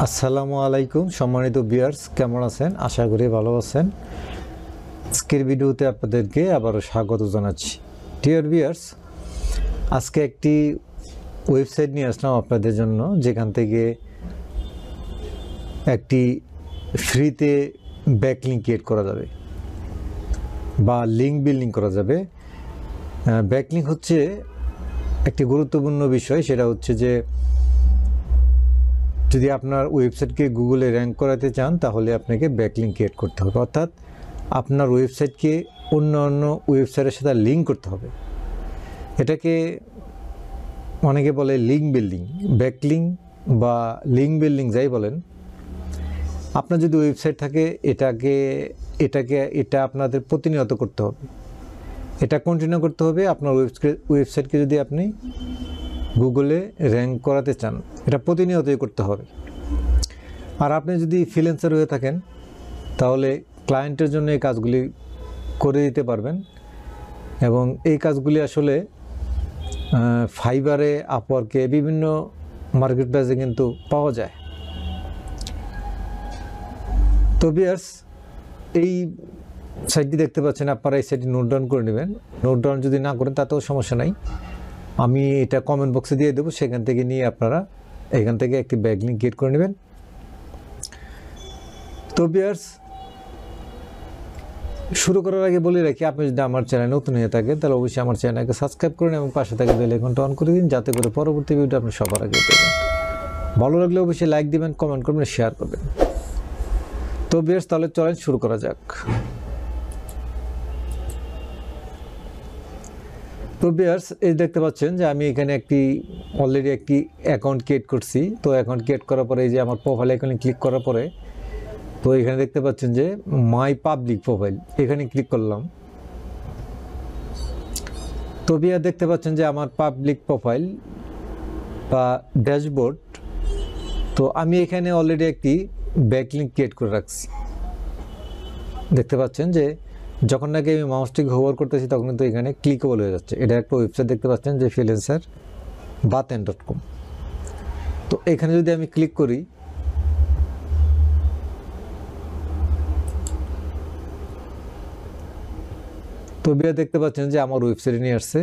আসসালামু আলাইকুম সম্মানিত ভিউয়ার্স, কেমন আছেন? আশা করি ভালো আছেন। আজকের ভিডিওতে আপনাদেরকে আবারও স্বাগত জানাচ্ছি। ডিয়ার ভিউয়ার্স, আজকে একটি ওয়েবসাইট নিয়ে আসলাম আপনাদের জন্য, যেখান থেকে একটি ফ্রিতে ব্যাকলিঙ্ক ক্রিয়েট করা যাবে বা লিঙ্ক বিল্ডিং করা যাবে। ব্যাকলিঙ্ক হচ্ছে একটি গুরুত্বপূর্ণ বিষয়। সেটা হচ্ছে যে যদি আপনার ওয়েবসাইটকে গুগলে র্যাঙ্ক করাতে চান, তাহলে আপনাকে ব্যাকলিঙ্ক ক্রিয়েট করতে হবে, অর্থাৎ আপনার ওয়েবসাইটকে অন্য ওয়েবসাইটের সাথে লিঙ্ক করতে হবে। এটাকে অনেকে বলে লিঙ্ক বিল্ডিং, ব্যাকলিঙ্ক বা লিঙ্ক বিল্ডিং যাই বলেন। আপনার যদি ওয়েবসাইট থাকে, এটা আপনাদের প্রতিনিয়ত করতে হবে, এটা কন্টিনিউ করতে হবে। আপনার ওয়েবসাইটকে যদি আপনি গুগলে র্যাঙ্ক করাতে চান, এটা প্রতিনিয়তই করতে হবে। আর আপনি যদি ফ্রিল্যান্সার হয়ে থাকেন, তাহলে ক্লায়েন্টের জন্য এই কাজগুলি করে দিতে পারবেন। এবং এই কাজগুলি আসলে ফাইবারে, আপওয়ার্কে, বিভিন্ন মার্কেট প্লেসে কিন্তু পাওয়া যায়। তো ভিউয়ার্স, এই সাইটটি দেখতে পাচ্ছেন, আপনারা এই সাইটটি নোট ডাউন করে নেবেন। নোট ডাউন যদি না করেন তাতেও সমস্যা নাই, আমি এটা কমেন্ট বক্সে দিয়ে দেবো, সেখান থেকে নিয়ে আপনারা এখান থেকে একটি ব্যাকলিঙ্ক ক্রিয়েট করে নেবেন। তো ভিউয়ার্স, শুরু করার আগে বলে রাখি, আপনি যদি আমার চ্যানেল নতুন হয়ে থাকেন, তাহলে অবশ্যই আমার চ্যানেলকে সাবস্ক্রাইব করুন এবং পাশে থাকা বেল আইকনটা অন করে দিন, যাতে করে পরবর্তী ভিডিও আপনি সবার আগে পেবেন। ভালো লাগলে অবশ্যই লাইক দিবেন, কমেন্ট করবেন, শেয়ার করবেন। তো ভিউয়ার্স, তাহলে চলেন শুরু করা যাক। তো ভিউয়ার্স, এই দেখতে পাচ্ছেন যে আমি এখানে অলরেডি একটি অ্যাকাউন্ট ক্রিয়েট করছি। তো অ্যাকাউন্ট ক্রিয়েট করার পরে এই যে আমার প্রোফাইল আইকনে ক্লিক করার পরে, তো এখানে দেখতে পাচ্ছেন যে মাই পাবলিক প্রোফাইল, এখানে ক্লিক করলাম। তো ভিউয়ার দেখতে পাচ্ছেন যে আমার পাবলিক প্রোফাইল বা ড্যাশবোর্ড। তো আমি এখানে অলরেডি একটি ব্যাকলিঙ্ক ক্রিয়েট করে রাখছি। দেখতে পাচ্ছেন যে যখন নাকি আমি মাউসটিকে হোভার করতেছি, তখন কিন্তু এখানে ক্লিকেবল হয়ে যাচ্ছে। এটা একটা ওয়েবসাইট দেখতে পাচ্ছেন যে freelancer-baten.com। তো এখানে যদি আমি ক্লিক করি, তো ভিউয়ার দেখতে পাচ্ছেন যে আমার ওয়েবসাইটে নিয়ে আসছে,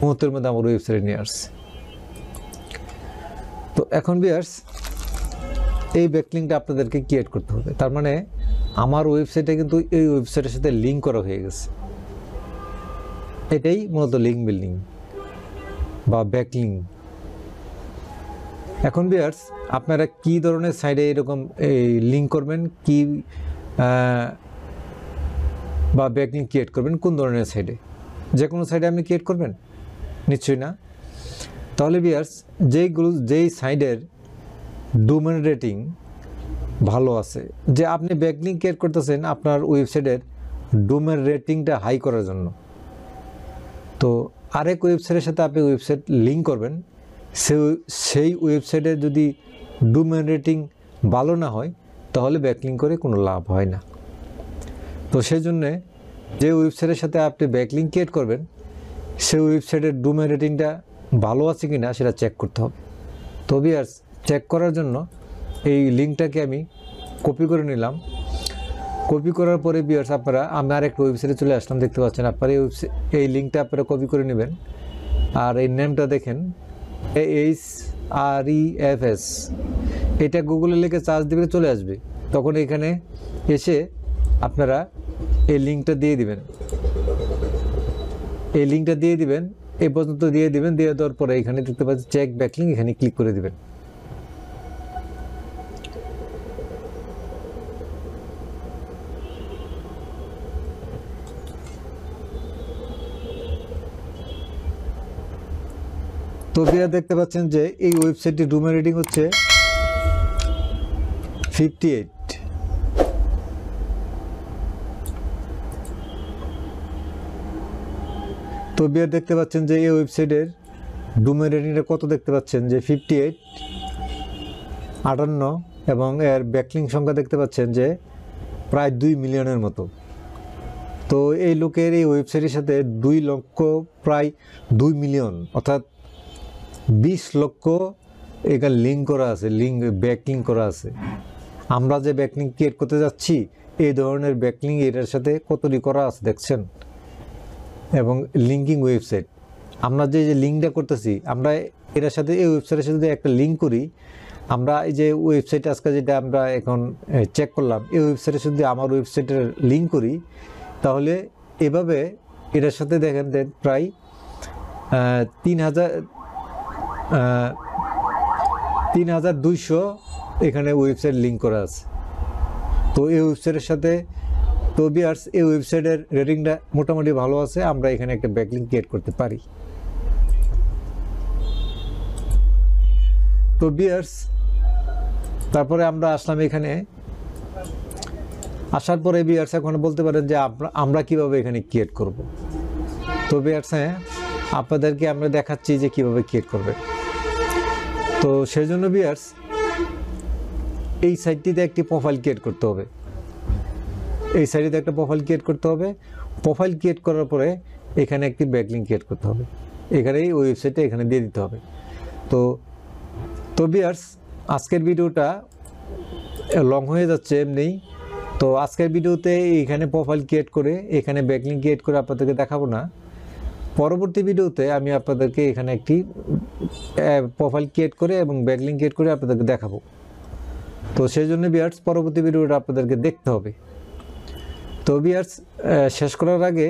মুহূর্তের মধ্যে আমার ওয়েবসাইটে নিয়ে আসছে। তো এখন ভিউয়ার্স, এই ব্যাকলিঙ্কটা আপনাদেরকে ক্রিয়েট করতে হবে। তার মানে আমার ওয়েবসাইটে কিন্তু এই ওয়েবসাইটের সাথে লিঙ্ক করা হয়ে গেছে। এটাই মূলত লিঙ্ক বিল্ডিং বা ব্যাকলিঙ্ক। এখন ভিউয়ার্স, আপনারা কি ধরনের সাইটে এরকম এই লিঙ্ক করবেন, কি বা ব্যাকলিঙ্ক ক্রিয়েট করবেন, কোন ধরনের সাইটে? যে কোনো সাইটে আপনি ক্রিয়েট করবেন? নিশ্চয়ই না। তাহলে ভিউয়ার্স, যেই সাইটের ডোমেন রেটিং ভালো আছে, যে আপনি ব্যাকলিঙ্ক ক্রিয়েট করতেছেন আপনার ওয়েবসাইটের ডোমেন রেটিংটা হাই করার জন্য। তো আরেক ওয়েবসাইটের সাথে আপনি ওয়েবসাইট লিঙ্ক করবেন, সেই ওয়েবসাইটের যদি ডোমেন রেটিং ভালো না হয়, তাহলে ব্যাকলিঙ্ক করে কোনো লাভ হয় না। তো সেই জন্যে যে ওয়েবসাইটের সাথে আপনি ব্যাকলিঙ্ক ক্রিয়েট করবেন, সেই ওয়েবসাইটের ডোমেন রেটিংটা ভালো আছে কি না সেটা চেক করতে হবে। তো ভিউয়ার্স, চেক করার জন্য এই লিঙ্কটাকে আমি কপি করে নিলাম। কপি করার পরে ভিউয়ার্স, আমি আরেকটা ওয়েবসাইটে চলে আসলাম। দেখতে পাচ্ছেন আপনারা এই লিঙ্কটা আপনারা কপি করে নেবেন। আর এই নেমটা দেখেন, AHREFS, এটা গুগলে লিখে সার্চ দিলে চলে আসবে। তখন এখানে এসে আপনারা এই লিঙ্কটা দিয়ে দিবেন, এই পর্যন্ত দিয়ে দিবেন। দিয়ে দেওয়ার পরে এখানে দেখতে পাচ্ছেন চেক ব্যাকলিঙ্ক, এখানে ক্লিক করে দিবেন। তো ভিউয়ার দেখতে পাচ্ছেন যে এই ওয়েবসাইটটির ডোমেন রেটিং হচ্ছে 58। তো ভিউয়ার দেখতে পাচ্ছেন যে এই ওয়েবসাইটের ডোমেন রেটিংটা কত, দেখতে পাচ্ছেন যে 58, 58, এবং এর ব্যাকলিঙ্ক সংখ্যা দেখতে পাচ্ছেন যে প্রায় 2 মিলিয়নের মতো। তো এই লোকের এই ওয়েবসাইটের সাথে 2 লক্ষ, প্রায় 2 মিলিয়ন, অর্থাৎ 20 লক্ষ এখানে লিঙ্ক করা আছে, ব্যাকলিঙ্ক করা আছে। আমরা যে ব্যাকলিঙ্ক ক্রিয়েট করতে যাচ্ছি এই ধরনের ব্যাকলিঙ্ক এটার সাথে কতটি করা আছে দেখছেন। এবং লিঙ্কিং ওয়েবসাইট, আমরা যে লিঙ্কটা করতেছি, আমরা এটার সাথে এই ওয়েবসাইটের সাথে যদি একটা লিঙ্ক করি, আমরা এই যে ওয়েবসাইট আজকে যেটা আমরা এখন চেক করলাম, এই ওয়েবসাইটের সাথে আমার ওয়েবসাইটের লিঙ্ক করি, তাহলে এভাবে এটার সাথে দেখেন প্রায় 3200 এখানে ওয়েবসাইট লিঙ্ক করা আছে। তো এই ওয়েবসাইটের সাথে তো ভিউয়ার্স এই ওয়েবসাইটের রেটিংটা মোটামুটি ভালো আছে, আমরা এখানে একটা ব্যাকলিঙ্ক ক্রিয়েট করতে পারি। তো ভিউয়ার্স তারপরে আমরা আসলাম এখানে, আসার পরে ভিউয়ার্স এখন বলতে পারেন যে আমরা কিভাবে এখানে ক্রিয়েট করব। তো ভিউয়ার্স আপনাদেরকে আমরা দেখাচ্ছি যে কিভাবে ক্রিয়েট করবে। তো সেই জন্য ভিউয়ার্স এই সাইটটিতে একটি প্রোফাইল ক্রিয়েট করতে হবে, এই সাইটটিতে একটা প্রোফাইল ক্রিয়েট করতে হবে। প্রোফাইল ক্রিয়েট করার পরে এখানে একটি ব্যাকলিঙ্ক ক্রিয়েট করতে হবে, এখানে এই ওয়েবসাইটে এখানে দিয়ে দিতে হবে। তো ভিউয়ার্স আজকের ভিডিওটা লং হয়ে যাচ্ছে এমনি। তো আজকের ভিডিওতে এখানে প্রোফাইল ক্রিয়েট করে এখানে ব্যাকলিঙ্ক ক্রিয়েট করে আপনাদেরকে দেখাবো না। পরবর্তী ভিডিওতে আমি আপনাদেরকে এখানে একটি প্রোফাইল ক্রিয়েট করে এবং ব্যাকলিঙ্ক ক্রিয়েট করে আপনাদেরকে দেখাবো। তো সেই জন্য ভিউয়ার্স পরবর্তী ভিডিওটা আপনাদেরকে দেখতে হবে। তো ভিউয়ার্স শেষ করার আগে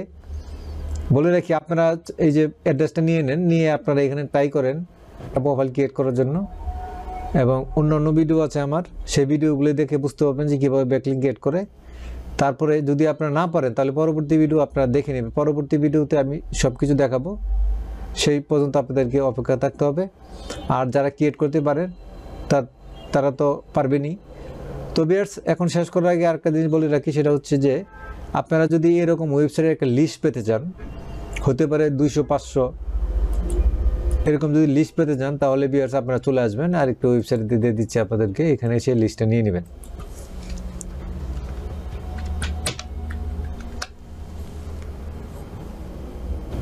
বলে রাখি, আপনারা এই যে অ্যাড্রেসটা নিয়ে নেন, নিয়ে আপনারা এখানে ট্রাই করেন প্রোফাইল ক্রিয়েট করার জন্য। এবং অন্যান্য ভিডিও আছে আমার, সেই ভিডিওগুলি দেখে বুঝতে পারবেন যে কীভাবে ব্যাকলিঙ্ক ক্রিয়েট করে। তারপরে যদি আপনারা না পারেন তাহলে পরবর্তী ভিডিও আপনারা দেখে নেবেন, পরবর্তী ভিডিওতে আমি সব কিছু দেখাবো। সেই পর্যন্ত আপনাদেরকে অপেক্ষা থাকতে হবে। আর যারা ক্রিয়েট করতে পারেন তারা তো পারবেনই। তো ভিউয়ার্স এখন শেষ করার আগে আরেকটা জিনিস বলে রাখি, সেটা হচ্ছে যে আপনারা যদি এরকম ওয়েবসাইটের একটা লিস্ট পেতে চান, হতে পারে 200-500 এরকম যদি লিস্ট পেতে চান, তাহলে ভিউয়ার্স আপনারা চলে আসবেন, আর একটু ওয়েবসাইট দিয়ে দিচ্ছি আপনাদেরকে, এখানে সেই লিস্টটা নিয়ে নেবেন।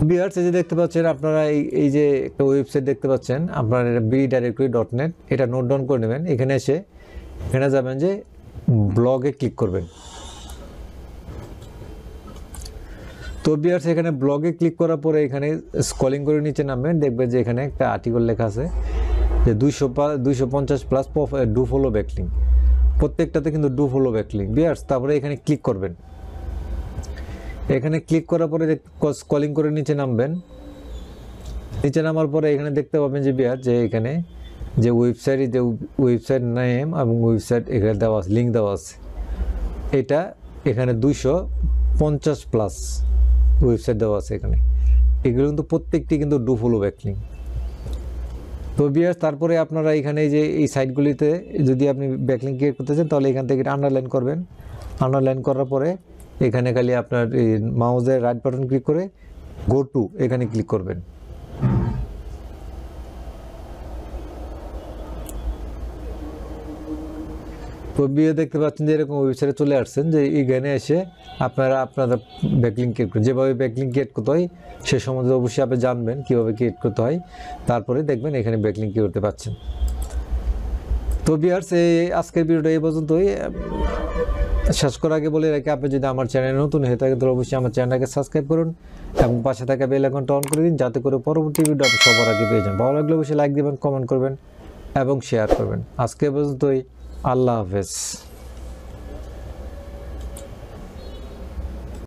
ভিউয়ার্স এই যে দেখতে পাচ্ছেন আপনারা এই যে একটা ওয়েবসাইট দেখতে পাচ্ছেন আপনারা, bdirectory.net, এটা নোট ডাউন করে নেবেন। এখানে এসে এখানে যাবেন যে ব্লগে ক্লিক করবেন। তো ভিউয়ার্স এখানে ব্লগে ক্লিক করার পরে এখানে স্ক্রলিং করে নিচে নামবেন, দেখবেন যে এখানে একটা আর্টিকেল লেখা আছে যে 250+ ডু ফলো ব্যাকলিঙ্ক, প্রত্যেকটাতে কিন্তু ডু ফলো ব্যাকলিঙ্ক। ভিউয়ার্স তারপরে এখানে ক্লিক করবেন। এখানে ক্লিক করার পরে স্ক্রলিং করে নিচে নামবেন, নিচে নামার পরে এখানে দেখতে পাবেন যে ভিউয়ার্স যে এখানে যে ওয়েবসাইট নেম এবং ওয়েবসাইট এখানে দেওয়া আছে, লিঙ্ক দেওয়া আছে। এটা এখানে 250+ ওয়েবসাইট দেওয়া আছে এখানে, এগুলো কিন্তু প্রত্যেকটি কিন্তু ডু ফলো ব্যাকলিঙ্ক। তো ভিউয়ার্স তারপরে আপনারা এখানে যে এই সাইটগুলিতে যদি আপনি ব্যাকলিঙ্ক ক্রিয়েট করতে চান, তাহলে এখান থেকে আন্ডারলাইন করবেন। আন্ডারলাইন করার পরে এখানে খালি আপনার এই মাউসের রাইট বাটন ক্লিক করে গো টু এখানে ক্লিক করবেন। তো দেখতে পাচ্ছেন যে এরকম ওয়েবসাইটে চলে আসছেন, যে এখানে এসে আপনারা ব্যাকলিঙ্ক ক্রিয়েট করেন, যেভাবে ব্যাকলিঙ্ক ক্রিয়েট করতে হয় সে সম্বন্ধে অবশ্যই আপনি জানবেন কীভাবে ক্রিয়েট করতে হয়। তারপরে দেখবেন এখানে ব্যাকলিঙ্ক ক্রিয়েট করতে পারছেন। তো ভিউয়ার্স আজকের ভিডিওটা এই পর্যন্তই। শেষ করার আগে বলে রাখি, আপনি যদি আমার চ্যানেলে নতুন হয়ে থাকে তাহলে অবশ্যই আমার চ্যানেলটাকে সাবস্ক্রাইব করুন এবং পাশে থাকা বেল আইকনটা অন করে দিন, যাতে করে পরবর্তী ভিডিও আপনি সবার আগে পেয়ে যান। ভালো লাগলে অবশ্যই লাইক দিবেন, কমেন্ট করবেন এবং শেয়ার করবেন। আজকে পর্যন্তই, আল্লাহ হাফেজ।